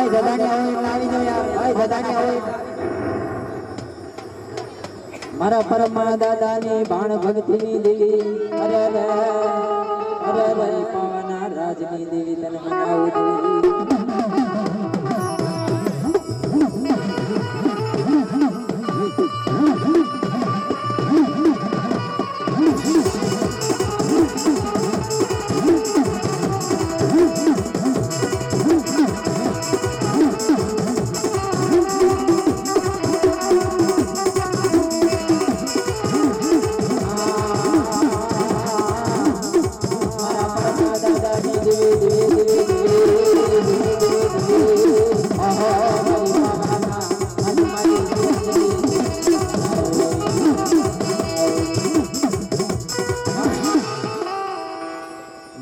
ભાઈ ધધાણિયા હોય એટલે આવી જાવ યાર ભાઈ ધધાણિયા હોય મારા પરમા દાદાની ભાણ ભક્તિની દેવી અરે રે પાવના રાજની દેવી તને મનાવું દેવી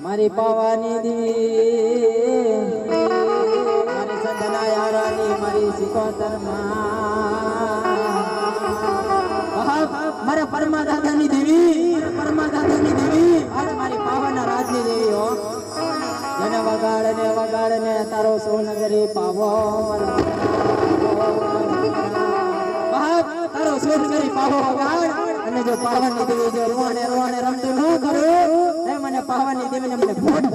મારી પાવાની દેવી મારી સંધના યારાની મારી સિકોતર મારા પરમા દાદાની દેવી અરે મારી પાવાના રાજની દેવી હો જેને વગાડ ને તારો સોનગરી પાવો તારો સોનગરી પાવો વગાડ અને જો પાવાની દેવી જો રોણે રમતું ન કરું મને પાવાની દેવીને મને ભોટ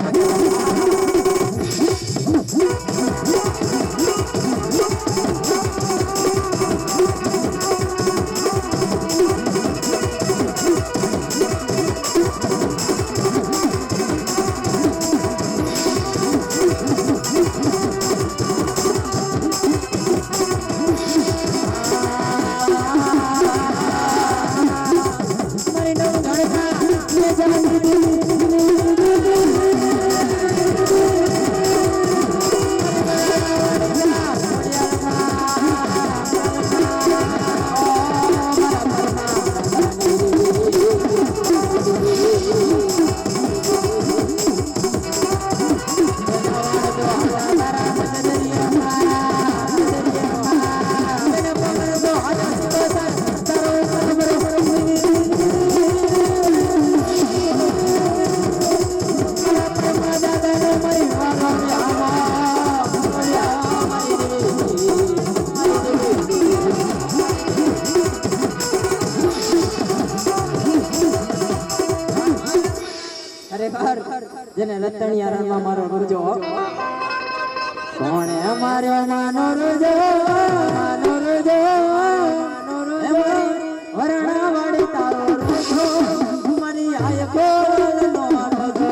જેને લતણિયા રણમાં મારો રૂજો કોણે અમારો માનો રૂજો વરણાવાડી તારો રૂજો મારી આય કોલનો રૂજો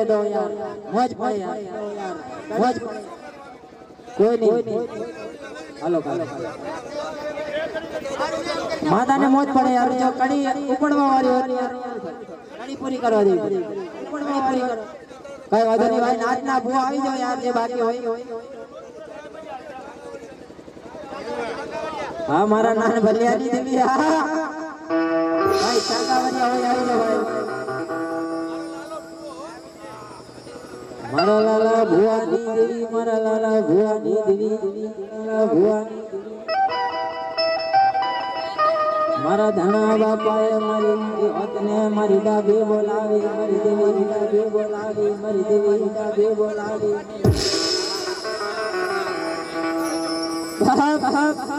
દે દો યાર મોજ પડે યાર મોજ કોઈ નહીં હાલો માતાને મોજ પડે યાર જો કડી ઉપડવા વાળી હોય યાર કડી પૂરી કરવા દે ઉપડવા પૂરી કરો કઈ વાંધો નહીં ભાઈ નાચના ભૂ આવી જાવ યાર જે બાકી હોય હા મારા નાન ભલિયાની દેવી હા ભાઈ ચાકાવરિયા હોય આવી જાવ ભાઈ મારા લાલા ભુવાની દેવી મારા લાલા ભુવાની દેવી લાલા ભુવાની મારા ધણા બાપાએ મારી હાથને મારી ડાબી બોલાવી મારી દેવી ડાબી બોલાવી મારી દેવી ડાબી બોલાવી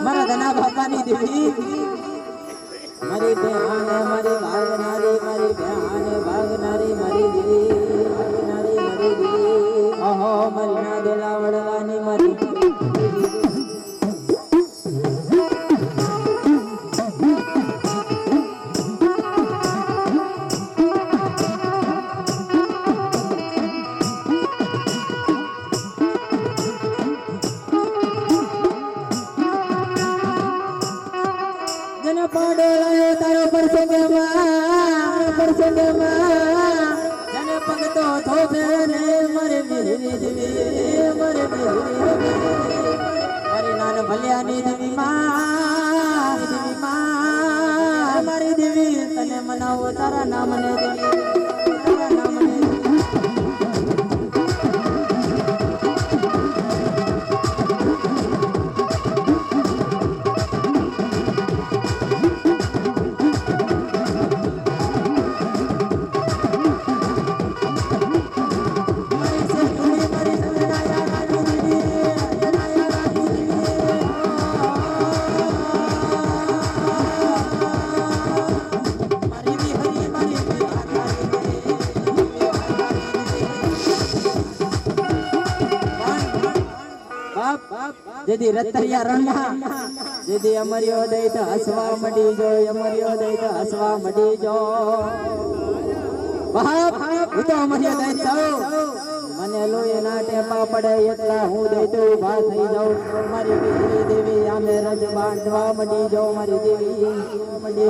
મારા ધણા બાપાની દેવી મારી બહેને મારી ભાગનારી મારી બહેને ભાગનારી મારી દેવી ભાગનારી મારી દેવી ઓહો મારી ના દેલા વડવાની મારી પાડોલાયો તારો પરસંગમાં જને પગતો થોભે રે મારે મેરી દેવી મારે મારી નાન ભલિયાની દેવી માં મારી દેવી તને મનાવો તારા નામને દેવી તારા નામને જેદી રતરિયા રણમાં જેદી અમર્યો દઈ તો હસવા મડી જો અમર્યો દઈ તો હસવા મડી જો બાપ હું તો અમર્યો દઈ જાઉં મને લોહી ના ટેપા પડે એટલા હું દઈ તો ઊભા થઈ જાઉં મારી વિહરી દેવી આમે રજ બાંધવા મડી જો મારી દેવી મડી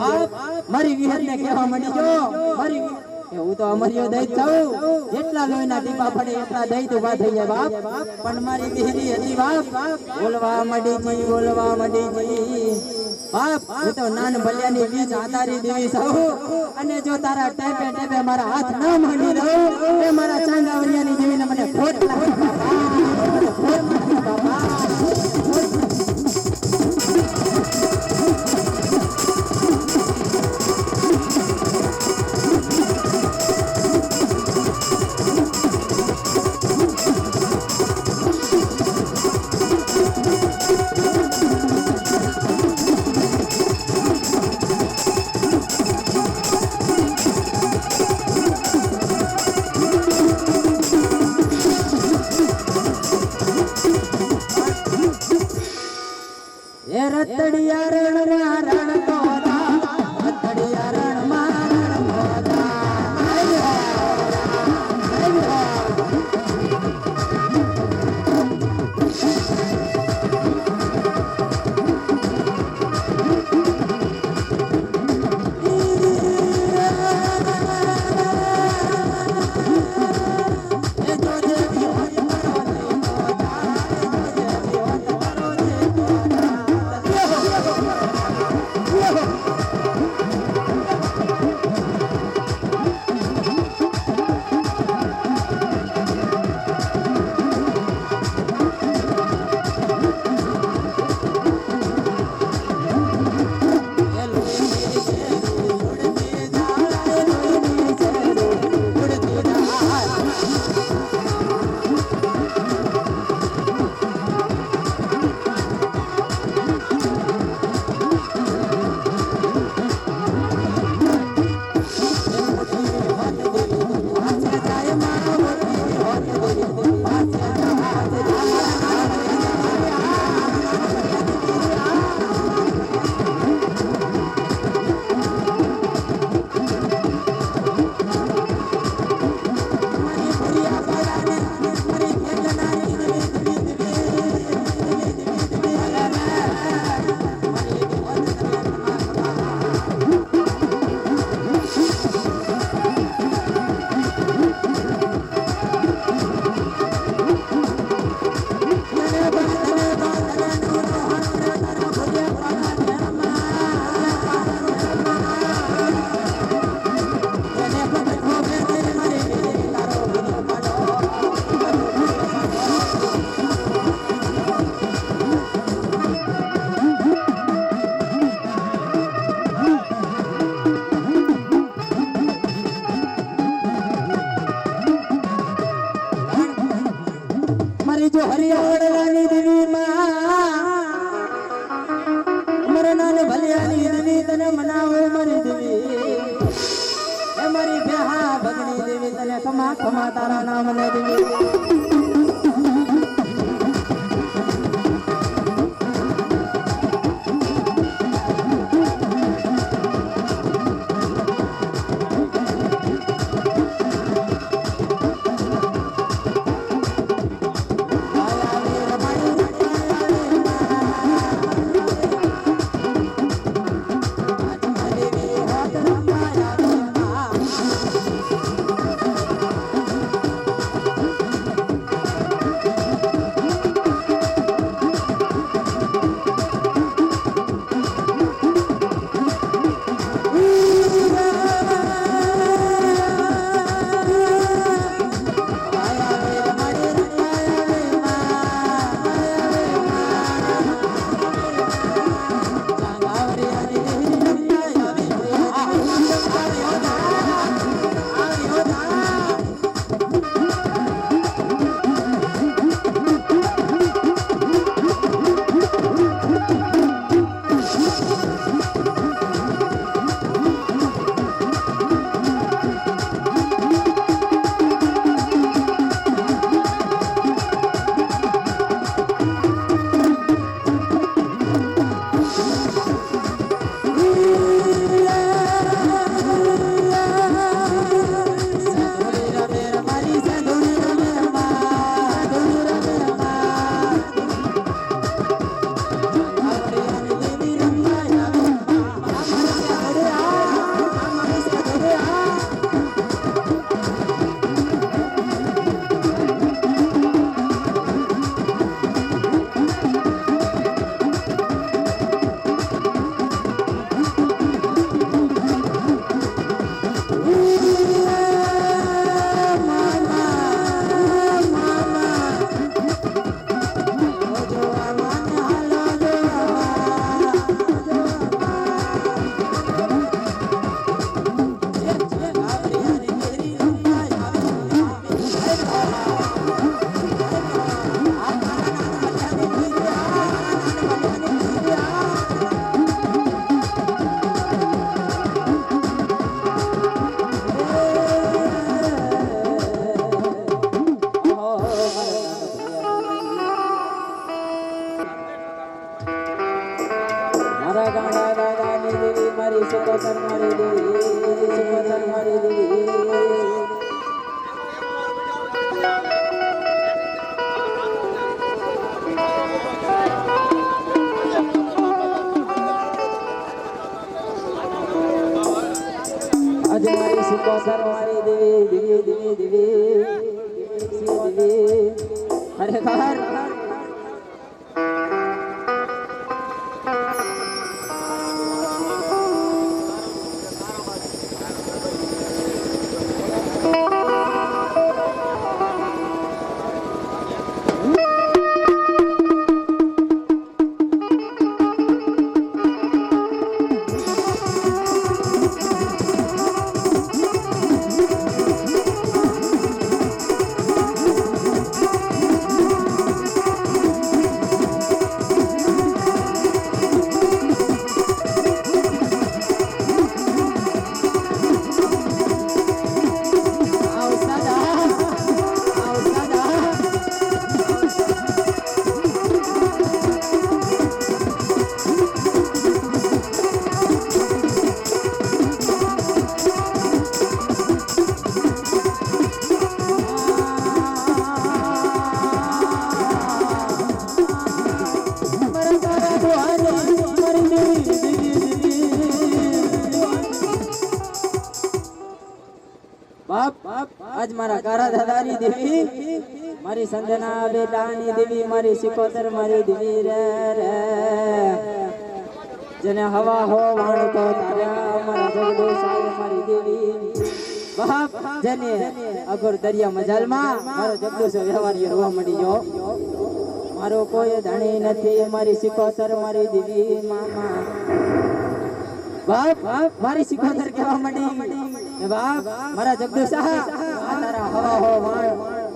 મારી વિહરને કહેવા મડી જો મારી હું તો અમર્યો દઈ જાઉં જેટલા લોહીના ટીપા પડે એટલા દઈ તો ઊભા થઈ જાય બાપ પણ મારી વિહરી હતી બાપ બોલવા મડી બાપ હું તો નાન ભલિયાની બીજ આધારી દેવી સૌ અને જો તારા ટેપે ટેપે મારા હાથ ન માંડી દઉં એ મારા ચાંગાવરિયાની દેવીને મને ખોટ લાગે બાપા રતડિયા રણમાં રણ તોતા રતડિયા રણમાં રણ તોતા હરિયા વડલાની દેવી માં મરનાને ભલિયાની દેવી તને મનાવો મારી દેવી એ મારી બેહા ભગની દેવી તને ખમા ખમા તારા નામ ને દેવી મારી સુકોતર મારી દેવી સુકોતર મારી દેવી આજે મારી સુકોતર મારી દેવી દેવી દેવી દેવી દેવી ખરેખર आज मारा कारा दादानी देवी मारी संजना बेटानी देवी मारी सिकोतर मारी देवी रे रे जने हवा हो वाण तो तारा मारा जगदो साय मारी देवी बाप जने अगर दरिया मजाल मा मारो जगदो से व्यवहार रोवा मडी जो मारो कोई धणी नथी मारी सिकोतर मारी देवी मामा बाप मारी सिकोतर केवा मडी बाप मारा जगदो साह तारा हवा हो वाण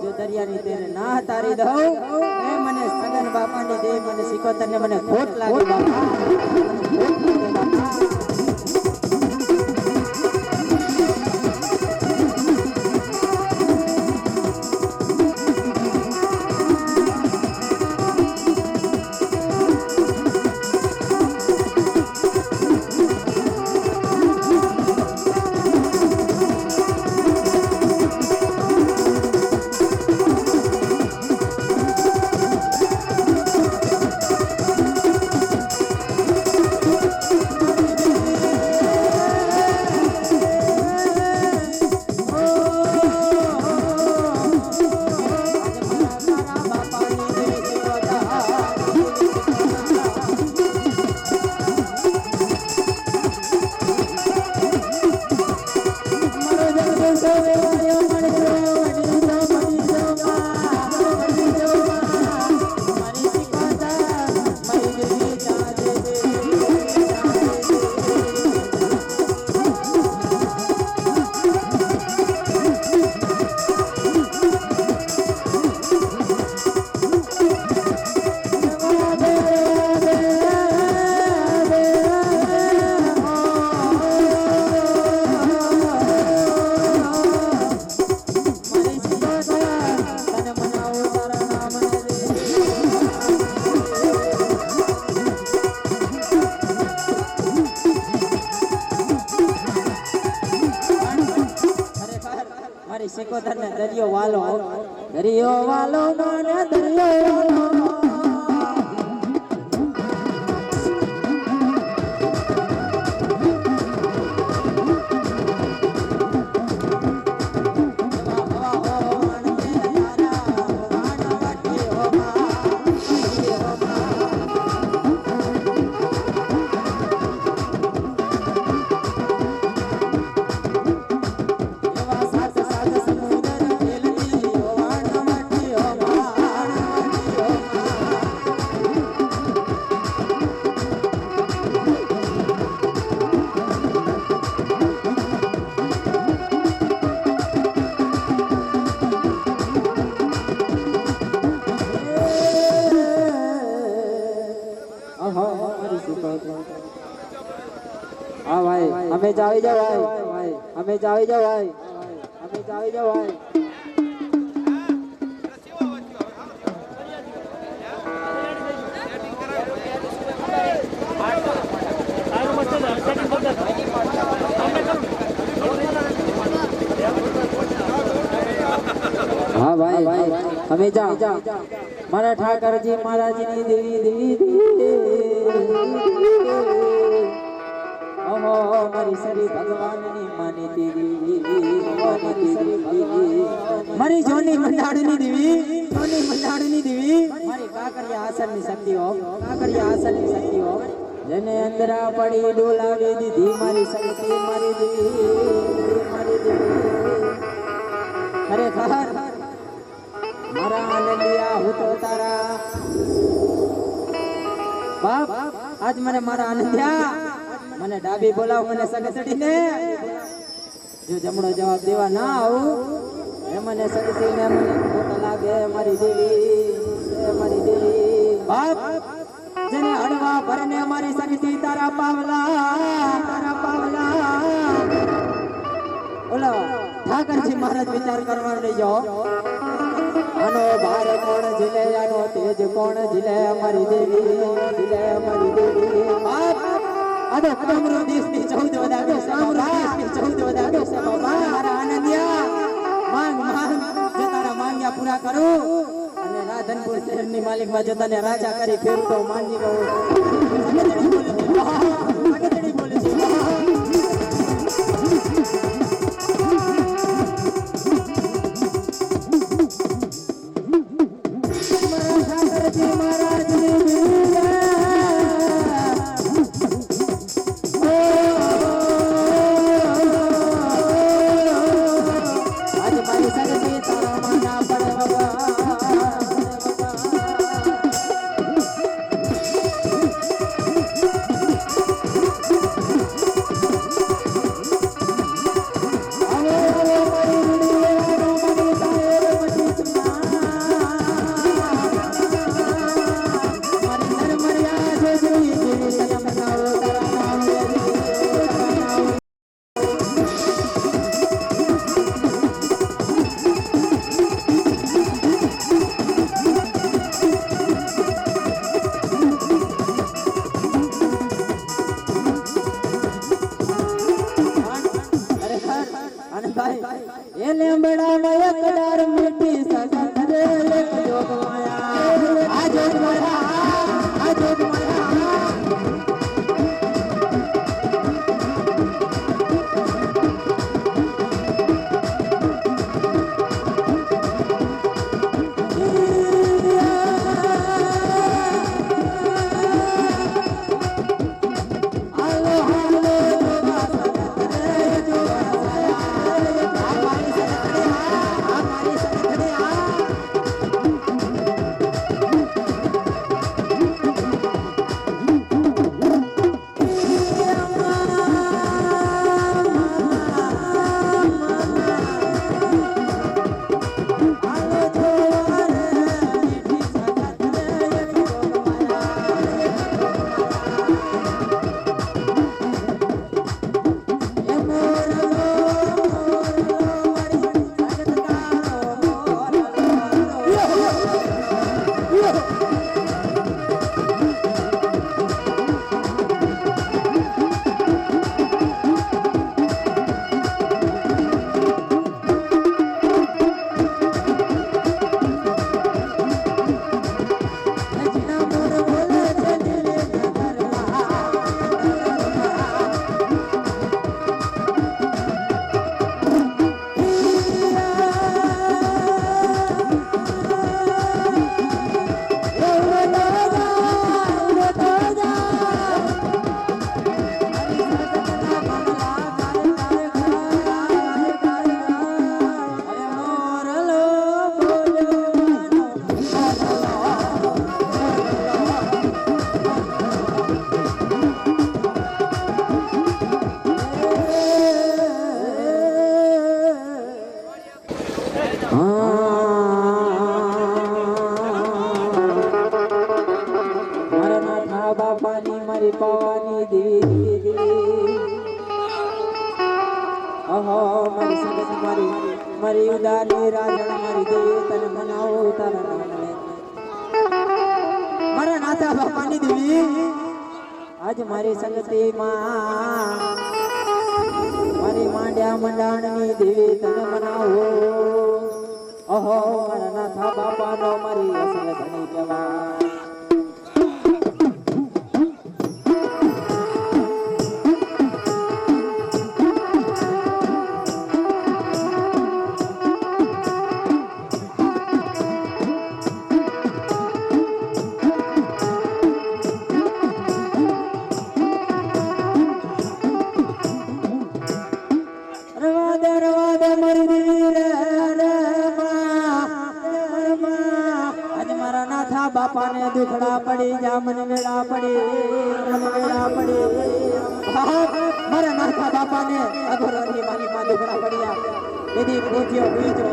जो દરિયાની તેને ના તારી દઉં એ મને સગન બાપાની દે મને સિકોતર ને મને ખોટ લાગે બાપા ખોટ લાગે બાપા સિકોતર ને દરિયો વાલો મને દરિયો વાલો हाँ भाई हमें जावी जाओ भाई हमें जावी जाओ भाई हमें जावी जाओ भाई हाँ भाई हमें जा मारा ठाकर जी महाराज जी देवी मारी सरी भगवान नी मानी देवी मारी जोनी मंडाड़नी देवी मारी काकरिया आसन नी शक्ति हो जेने अंदरा पड़ी डोलावे दीदी मारी शक्ति मारी देवी अरे खर मारा आनंदिया हूँ तो तारा बाप आज मने मारा आनंदिया मने डाबी बोलाव मने सगसड़ी ने जो जमणो जवाब देवा ना आऊ ए मने सगसड़ी ने मने खोट लागे मारी देवी बाप जने हड़वा भरने मारी सगसड़ी तारा पावला ओला ठाकर जी महाराज विचार करवा नहीं जाओ आनो भार कोण झिले आनो तेज कोण झिले मारी देवी बाप आदो कमरो देश ની 14 વદાડો સામરો દેશ ની 14 વદાડો છે બાબા મારા આનંદિયા માંગ જે તારા માંગ્યા પૂરા કરું અને રાધનપુર શહેરની માલિક માં જો તને રાજા કરી ફેર તો માનજી કહો સગતડી બોલે છે મોમાં એક ડાર મીઠી સગત રે એક જોગ માયા આ જોગ માયા આ જોગ માયા બાપાની મારી પાવાની દેવી અહો મારી સંગત મારી ઉદાની રાજણ મારી દેવી તને મનાવો તારા નામ લે મારા નાથા બાપાની દેવી આજ મારી સંગતી માં મારી માંડ્યા મંડાણની દેવી તને મનાવો અહો મારા નાથા બાપાનો મારી અસલ ધણી કહેવાય બાપાને દુખડા પડી જા મને વેડા પડી મારા નાથા બાપાને અઘોરની મારી માં દુખડા પડ્યા એની પૂછ્યો બીજો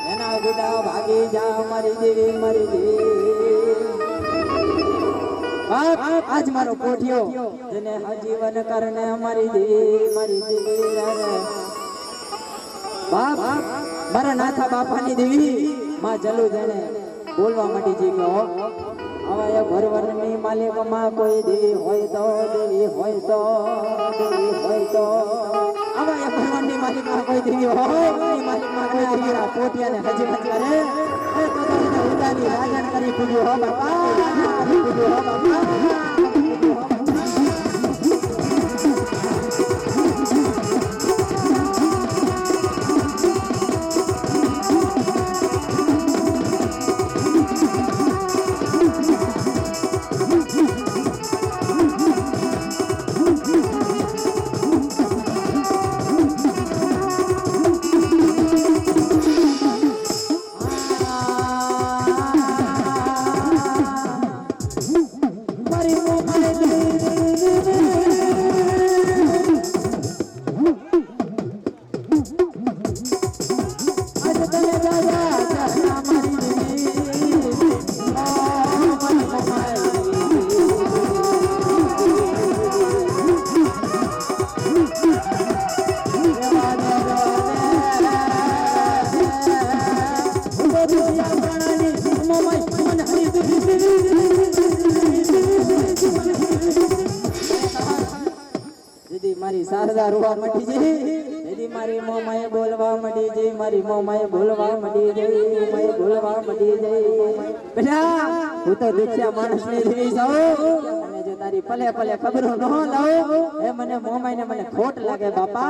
એના ગુડા ભાગી જા મારી દેવી આજ મારો કોઠિયો જેને આજીવન કરને મારી દેવી બાપ મારા નાથા બાપાની દેવી માં જલુ જેને બોલવા માંડી જી કે આવા ઘરવરની માલિક માં કોઈ દેવી હોય તો આવા ઘરવરની માલિક માં કોઈ દેવી હોય માલિક માં કોઈ દેવી પોટિયાને હજી કરે એ તો એને ઉડાની રાજન કરી પૂજ્યો હો બાપા મારી શારદા રોવા મટી જી મારી મોમાએ બોલવા મટી જી મારી મોમાએ બોલવા મળી જઈ મેં બોલવા મળી જઈ બેટા હું તો દીક્ષા માણસની દેવી છું અને જો તારી પલે પલે ખબરો ન લઉં એ મને મોમાઈને મને ખોટ લાગે બાપા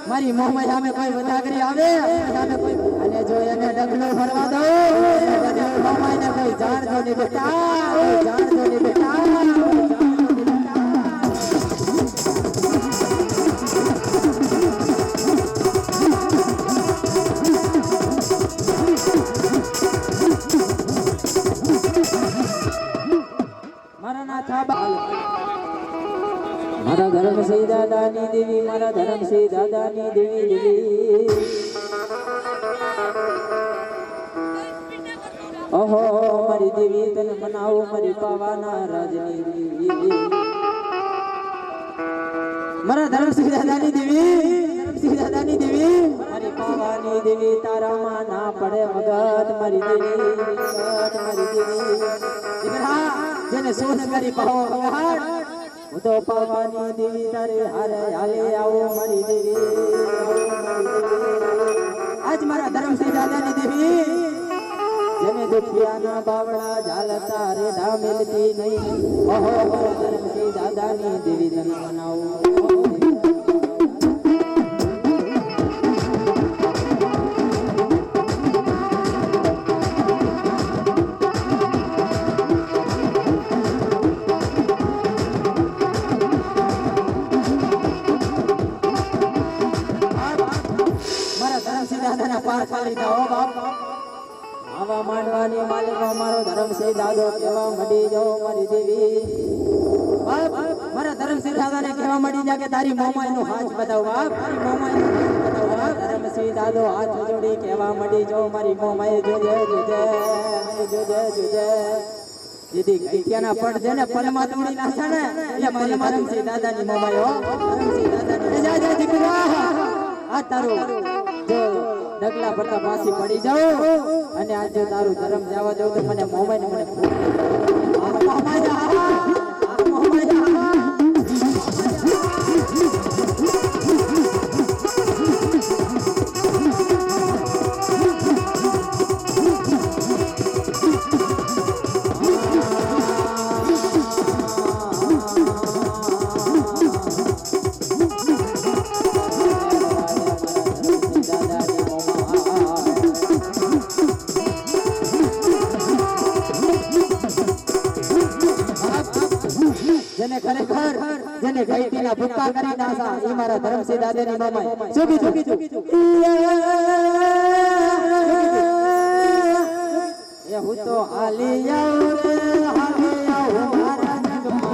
મારી મોહમ્મદ સામે કોઈ વધાગરી આવે સામે કોઈ અને જો એને ડગલો ફરવા દો મોહમ્મદને કોઈ જાણજો નહીં બેટા જાણજો નહીં બેટા મારા નાથા મારા ધર્મ શ્રી દાદાની દેવી મારા ધર્મ શ્રી દાદાની દેવી ઓહો મારી દેવી તને મનાવો મારી પાવાના રાજની દેવી મારા ધર્મ શ્રી દાદાની દેવી મારી પાવાની દેવી તારામાં ના પડે મગત મારી દેવી જેને સોન કરી પાવો ભગવાન હું તો પાવાની દેવી તારે હારે હાલે આવો મારી દેવી આજ મારા ધર્મ શ્રી દાદાની દેવી જેને દુખિયાના બાવળા ઝાલતા રે ઢા મિલતી નહીં ઓહો મારા ધર્મ શ્રી દાદાની દેવી તને મનાવો આવા માંડવાની માલિકો મારો ધર્મ શ્રી દાદો કેવા મળી જાઓ મારી દેવી મારા ધર્મ શ્રી દાદાને કેવા મળી જા કે તારી મોમાઈનો હાથ બતાવ બાપ તારી મોમાઈનો હાથ બતાવ બાપ ધર્મ શ્રી દાદો હાથ જોડી કેવા મળી જાઓ મારી મોમાઈ જોજે જોજે જોજે જોજે દીદી ગઈત્યાના પડ છે ને પલમાં તોડી નાખે ને એટલે મારી રમસી દાદાની મોબાઈલ હો રમસી દાદાની જા જા દીકરા આ તારું જો ડગલા પડતા પાછી પડી જાવ અને આજ જો તારું ધર્મ જવા દઉં તો મને મોબાઈલ મને જેને ખરેખર જેને ગઈતીના ભૂકા કરી નાસા ઈ મારા ધર્મસિંહ દાદાની મામાઈ સુગી એ હું તો હાલી આવું મારા જગમાલા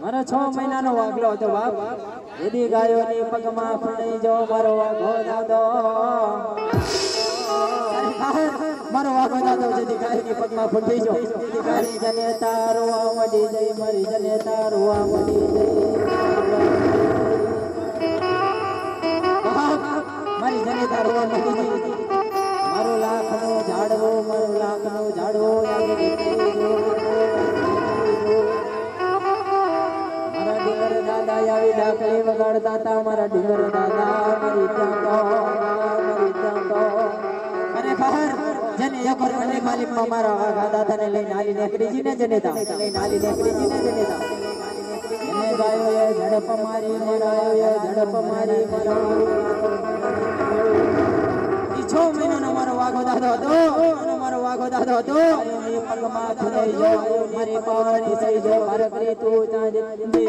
મારો 6 મહિનાનો વાગલો હતો બાપ એની ગાયોની પગમાં ફળી જો મારો વાઘો દાદો મારો વાઘો દાદો જેની ગાયોની પગમાં ફળી જો એની ગાય જને તારો આવડી જઈ મારી જને તારો આવડી જઈ મારી જને તારો આવડી જઈ મારો લાખનો ઝાડવો દાદા આવી ડાકલી વગાડતા હતા મારા ડીંગર દાદા મારી ત્યાં તો ખરેખર જેને એકર મને માલિકમાં મારા વાઘા દાદાને લઈને આલી નેકરીજી ને જને તા લઈને આલી નેકરીજી ને જને તા એને ગાયો એ ઝડપ મારી મરાયો એ ઝડપ મારી મરાયો ઈ 6 મહિનાનો મારો વાઘો દાદો હતો અને મારો વાઘો દાદો હતો એ પગમાં ખોઈ જો મારી પાણી થઈ જો માર કરી તું ચાંદ દે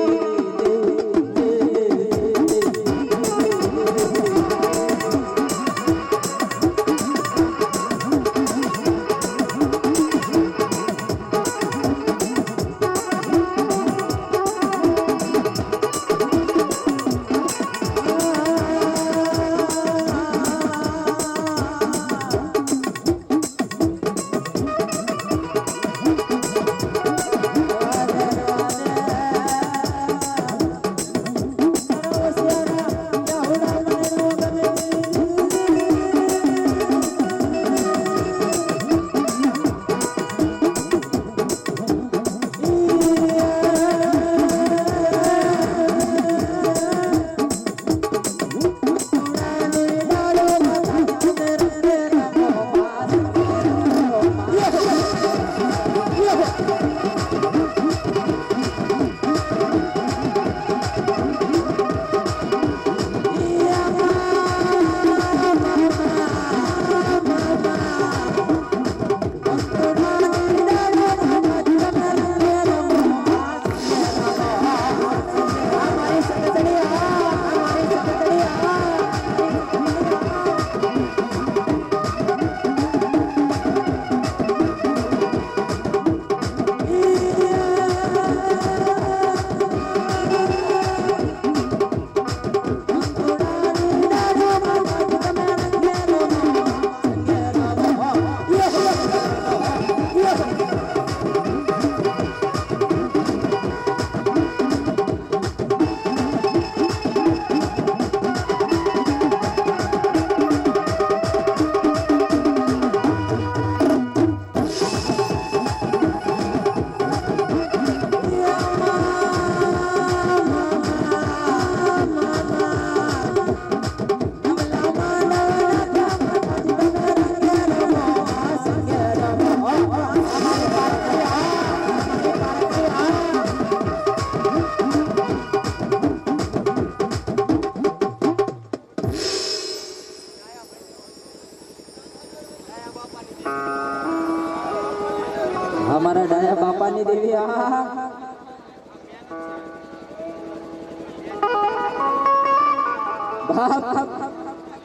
દેવી આ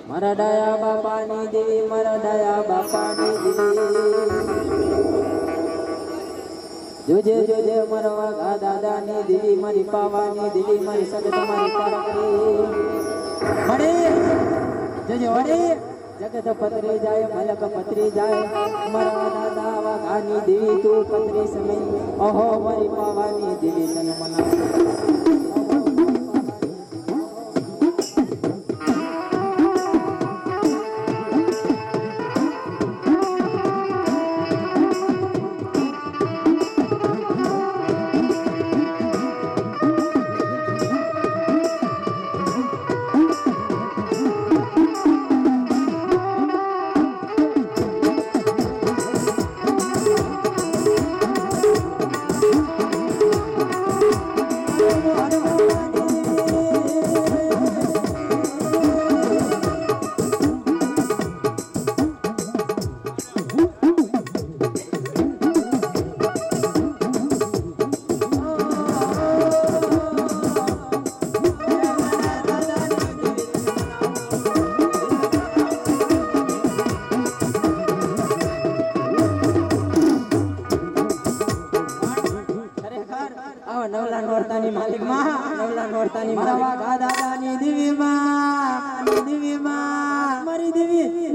મારા ડાયા બાપાની દેવી મારા ડાયા બાપાની દેવી જોજે જોજે મારા વાઘા દાદાની દેવી મારી પાવાની દેવી મારી સગત મારી પારકરી મળી જોજે વળી જગત પતરી જાય મલક પતરી જાય મારા દાદા વાઘાની દેવી તું પતરી સમય ઓહો મારી પાવાની દેવી તને મના નવલા નોરતાની માલિક માં નવલા નોરતાની મારા દાદાની દેવી માં મારી દેવી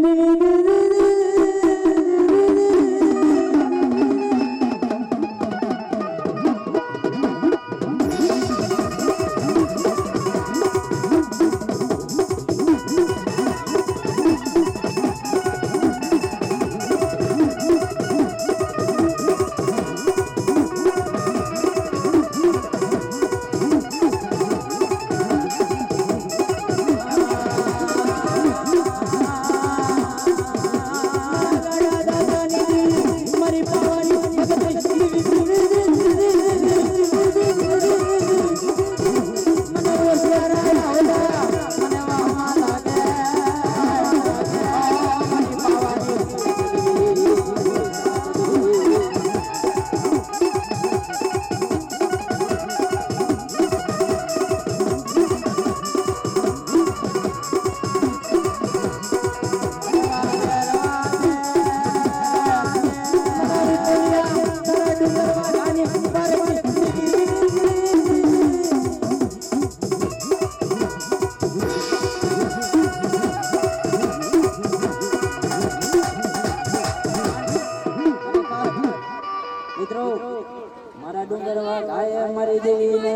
મારા ડુંગરવા ગાય મારી દેવીને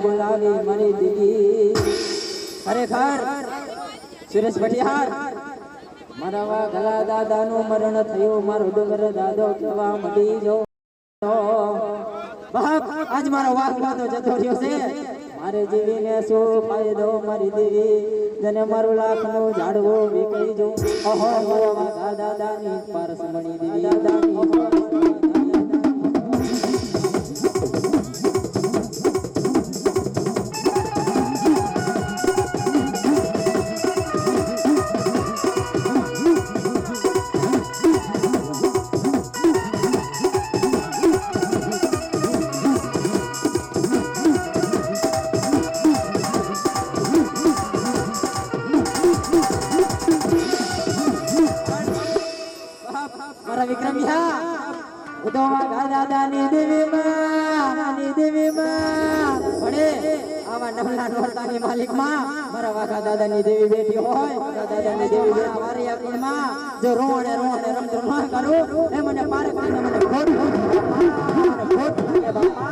બોલાવી મારી દેવી ખરેખર સુરેશ ભટિયાર મારા વાઘલા દાદાનું મરણ થયું મારો ડુંગર દાદો કહેવા મળી જો બાપ આજ મારો વાઘલો તો જતો રહ્યો છે મારે જીવીને શું ફાયદો મારી દેવી જને મારું લાખનું ઝાડવું વિકઈ જો ઓહો મારા વાઘા દાદાની પારસ મણી દેવી દાદાની વિક્રમિયા તો વાઘા દાદાની દેવી માં ભણે આવા નવલા નોરતાની માલિક માં મારા વાઘા દાદાની દેવી બેઠી હોય વાઘા દાદાની દેવી બેઠી મારી આકુણ માં જો રોણે રમતો ન કરું એ મને પારક કરીને મને ખોટ બાપા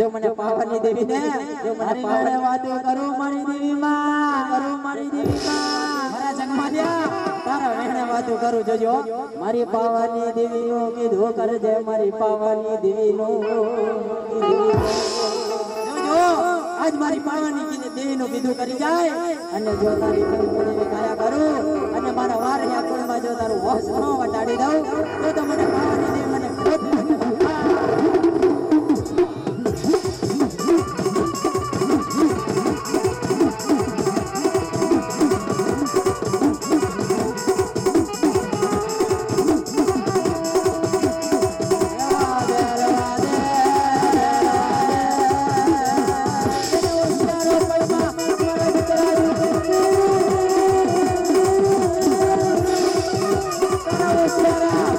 જો મને પાવાની દેવી ને જો મને પાવને વાતો કરું મારી દેવી માં મારા જગમાલ્યા તારા વેણે વાતો કરું જોજો મારી પાવાની દેવી નું કીધું કરજે મારી પાવાની દેવી નું જોજો આજ મારી પાવાની દેવી નું કીધું કરી જાય અને જો તારી દેવી કાયા કરું અને મારા વારણ્યા કુળમાં જો તારું હોશ ન વટાડી દઉં તો મને પાવાની દેવી મને Yeah.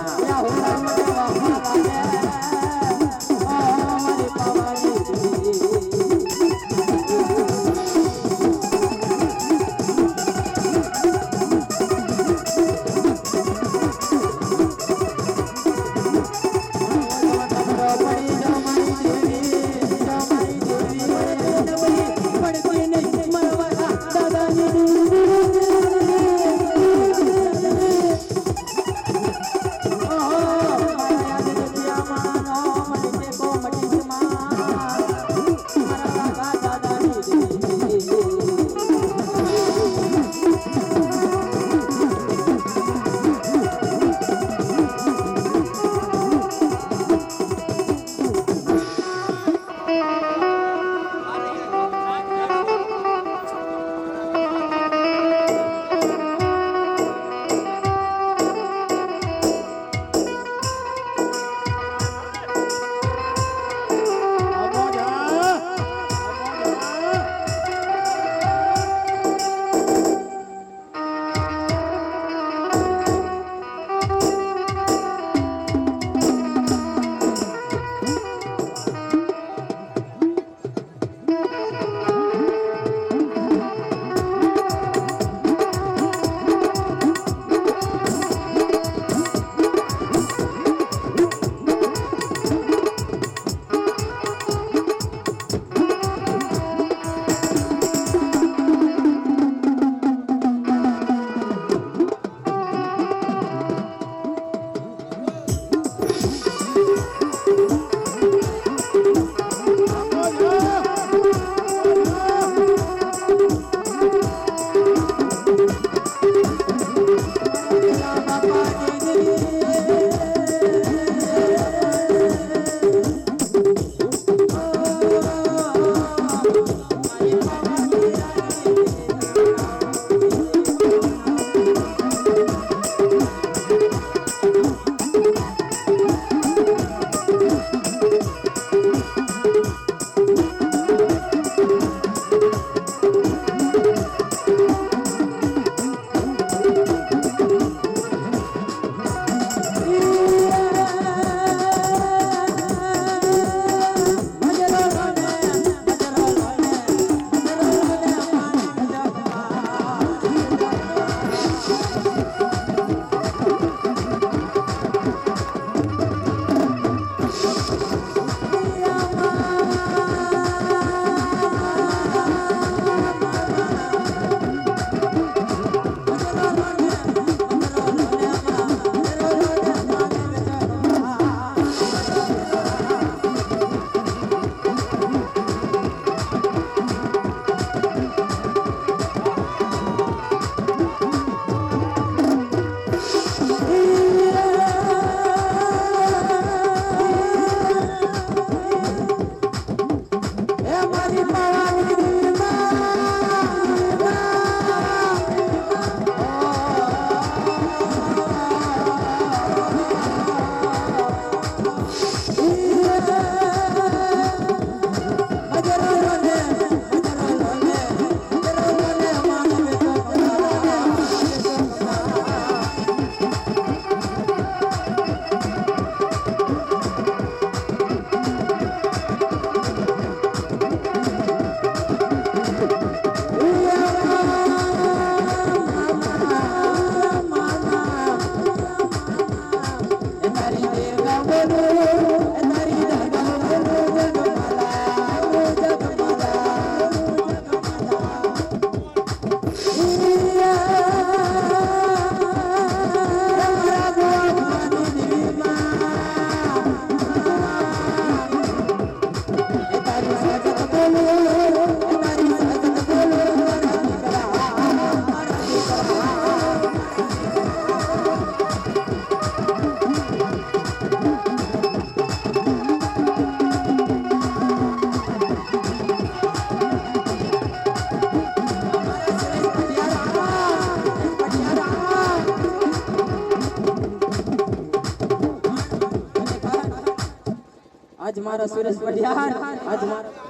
આજ મારા સુરેશ પઢિયાર આજ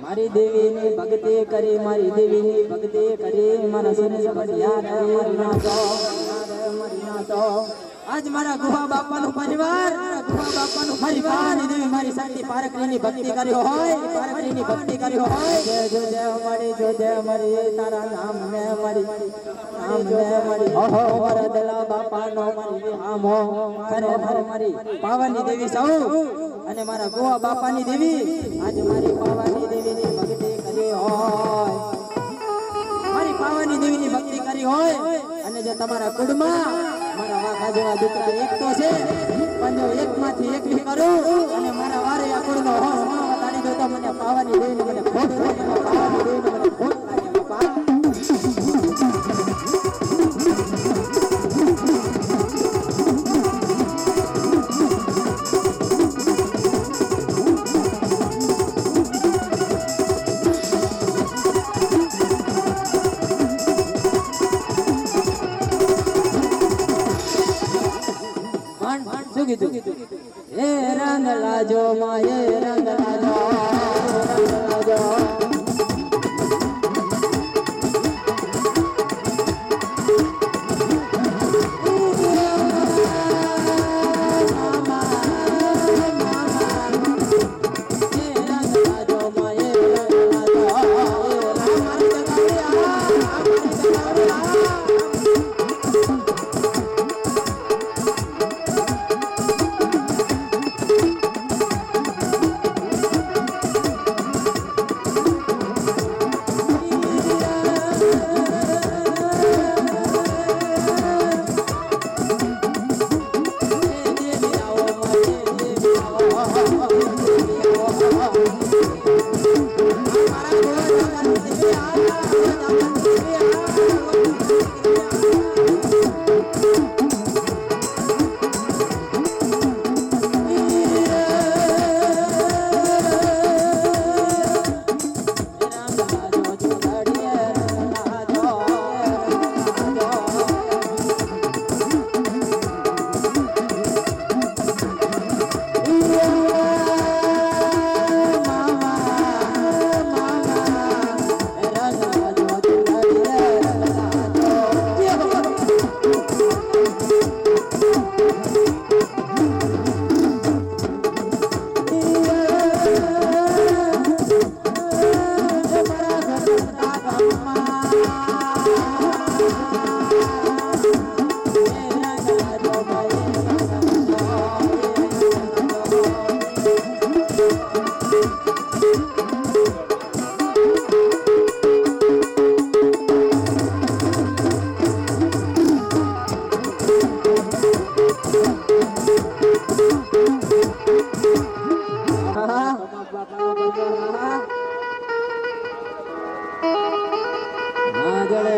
મારી દેવીની ભક્તિ કરી મારી દેવીની ભક્તિ કરી મારા સુરેશ પઢિયાર મરી નાચો આજ મારા ગુહા બાપાનો પરિવાર ગુહા બાપાનો મારી પાની દેવી મારી શાંતિ પારકરીની ભક્તિ કરી હોય પારકરીની ભક્તિ કરી હોય જય મારી તારા નામ મે મારી નામ મે મારી ઓહો વરદલા બાપાનો મારી આમો ખરેખર મારી પાવાની દેવી સૌ અને મારા ગુહા બાપાની દેવી આજ મારી પાવાની દેવીની ભક્તિ કરી હોય મારી પાવાની દેવીની ભક્તિ કરી હોય અને જે તમારા કુળમાં મારા વાઘા જેવા દીકરા એક તો છે પણ જો એકમાંથી એક બી કરું અને મારા વારે આ કુળનો હોનો વતાડી દો તો મને પાવાની દેવીને મને ખોટ લાગે પાવાની દેવીને મને ખોટ લાગે બાપા એ રંગ લાજો માએ રંગ લાજો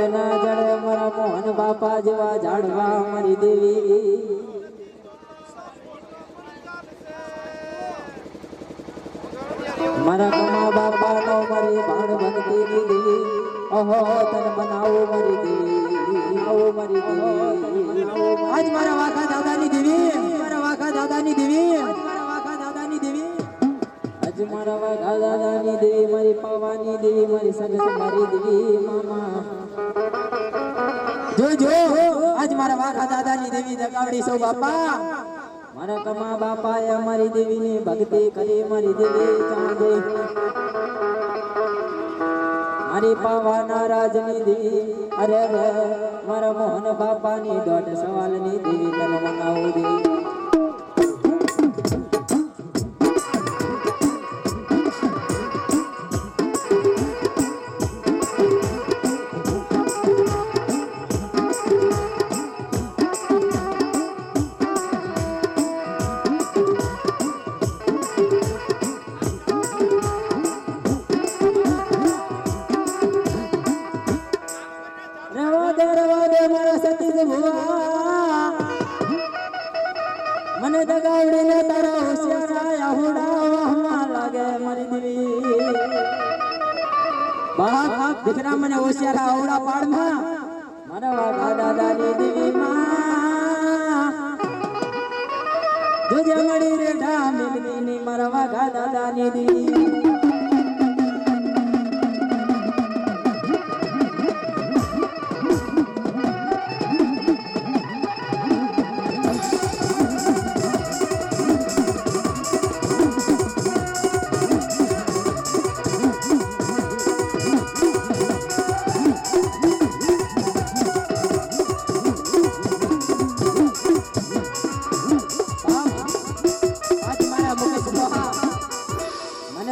ના જડે મારા મોહન બાપા જેવા ઝાડવા મારી દેવી મારા કમા બાપાનો મારી ભાણ ભક્તિની દેવી ઓહો તને બનાવો મારી દેવી આવો મારી દેવી આજ મારા વાઘા દાદાની દેવી મારા વાઘા દાદાની દેવી મારા વાઘા દાદાની દેવી આજ મારા વાઘા દાદાની દેવી મારી પાવાની દેવી મારી સગત મારી દેવી મામા જો આજ મારા વાઘા દાદાની દેવી જગાવડી સૌ બાપા મારા કમા બાપાએ અમારી દેવીની ભક્તિ કરી મારી દેવી ચાંદી મારી પાવાના રાજની દેવી અરે રે મારા મોહન બાપાની દોઢ સવાલની દેવી તને મનાવું દેવી મને દગાવડીને તારા હોશિયારા આહુડાવામાં લાગે મારી દેવી બાપ દીકરા મને હોશિયારા આહુડા પાડમાં મારા વાઘા દાદાની દેવી માં જોજે મળી રે ઢામિલની ની મારા વાઘા દાદાની દી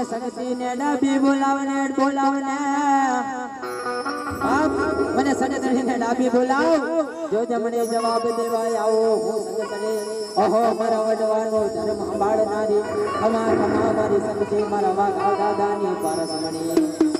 સગતીને ડાબી બોલાવને મને સગતીને ડાબી બોલાવ જો જમણે જવાબ દેવા આવો હું સગતને ઓહો મારા વડવાનો ધર્મ સંભાળનારી અમાર મારી સગતી મારા વાઘા દાદાની પરસમણી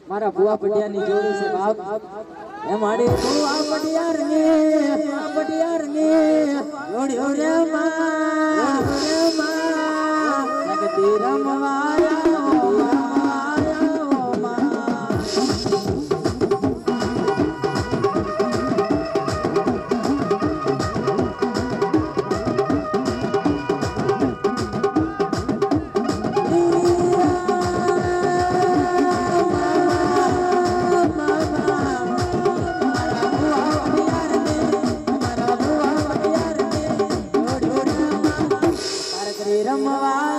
મારા ભુવા પટિયાની જોડી છે બાપ એ મારી ભુવા પટિયારની જોડી રે માં જગતી રમવાયા રમવાયા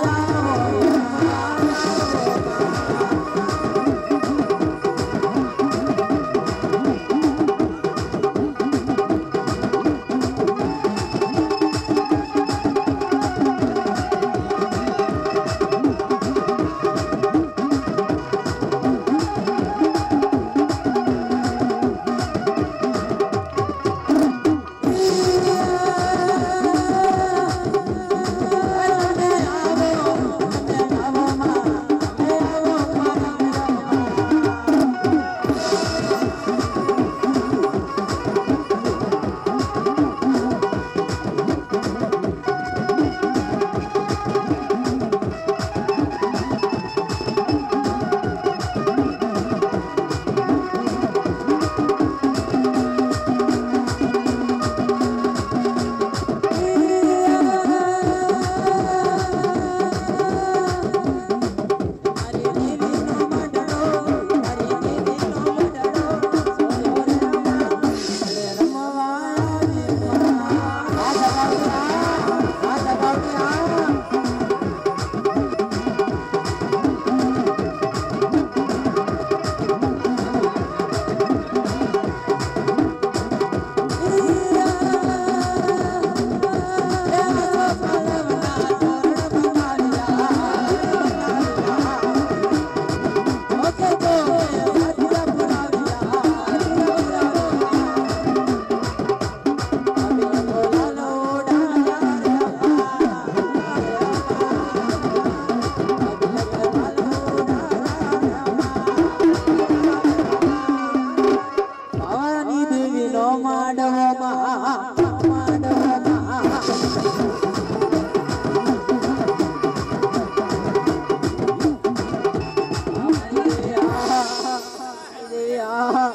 દેવી આ